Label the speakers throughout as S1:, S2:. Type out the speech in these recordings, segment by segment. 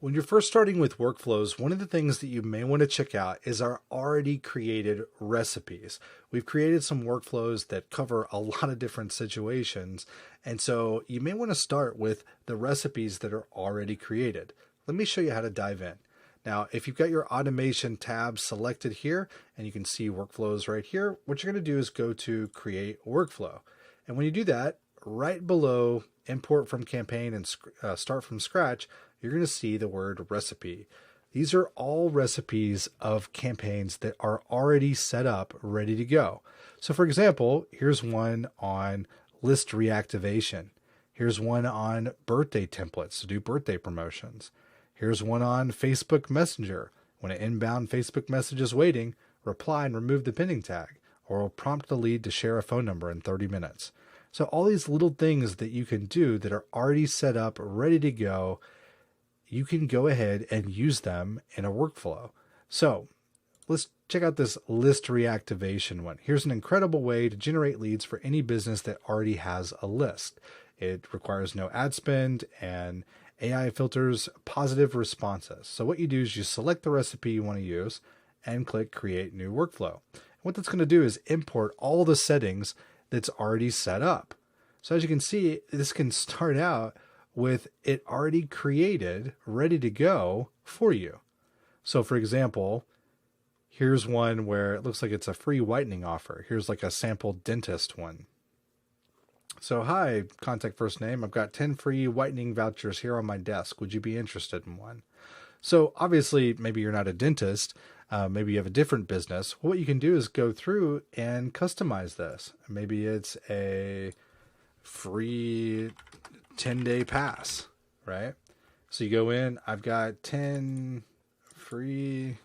S1: When you're first starting with workflows, one of the things that you may want to check out is our already created recipes. We've created some workflows that cover a lot of different situations. And so you may want to start with the recipes that are already created. Let me show you how to dive in. Now, if you've got your automation tab selected here and you can see workflows right here, what you're going to do is go to create workflow. And when you do that, right below import from campaign and start from scratch, you're going to see the word recipe. These are all recipes of campaigns that are already set up, ready to go. So for example, here's one on list reactivation. Here's one on birthday templates to do birthday promotions. Here's one on Facebook Messenger. When an inbound Facebook message is waiting, reply and remove the pending tag, or will prompt the lead to share a phone number in 30 minutes. So all these little things that you can do that are already set up, ready to go, you can go ahead and use them in a workflow. So let's check out this list reactivation one. Here's an incredible way to generate leads for any business that already has a list. It requires no ad spend and AI filters positive responses. So what you do is you select the recipe you want to use and click create new workflow. What that's going to do is import all the settings that's already set up. So as you can see, this can start out with it already created, ready to go for you. So for example, here's one where it looks like it's a free whitening offer. Here's like a sample dentist one. So hi, contact first name. I've got 10 free whitening vouchers here on my desk. Would you be interested in one? So obviously, maybe you're not a dentist. Maybe you have a different business. What you can do is go through and customize this. Maybe it's a free 10-day pass, right? So you go in, I've got 10 free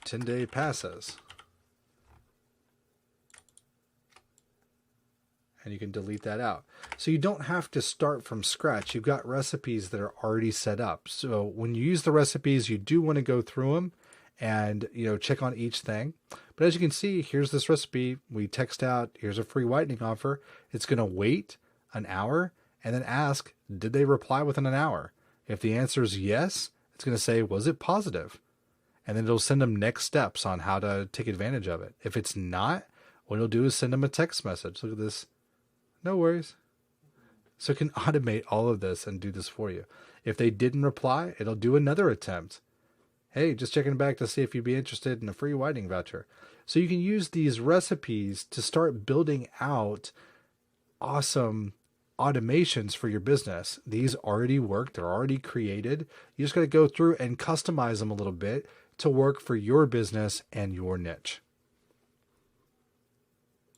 S1: 10-day passes. And you can delete that out. So you don't have to start from scratch. You've got recipes that are already set up. So when you use the recipes, you do want to go through them and check on each thing. But as you can see, here's this recipe. We text out, here's a free whitening offer. It's going to wait an hour and then ask, did they reply within an hour? If the answer is yes, it's going to say, was it positive? And then it'll send them next steps on how to take advantage of it. If it's not, what it'll do is send them a text message. Look at this. No worries. So it can automate all of this and do this for you. If they didn't reply, it'll do another attempt. Hey, just checking back to see if you'd be interested in a free whitening voucher. So you can use these recipes to start building out awesome automations for your business. These already work. They're already created. You just got to go through and customize them a little bit to work for your business and your niche.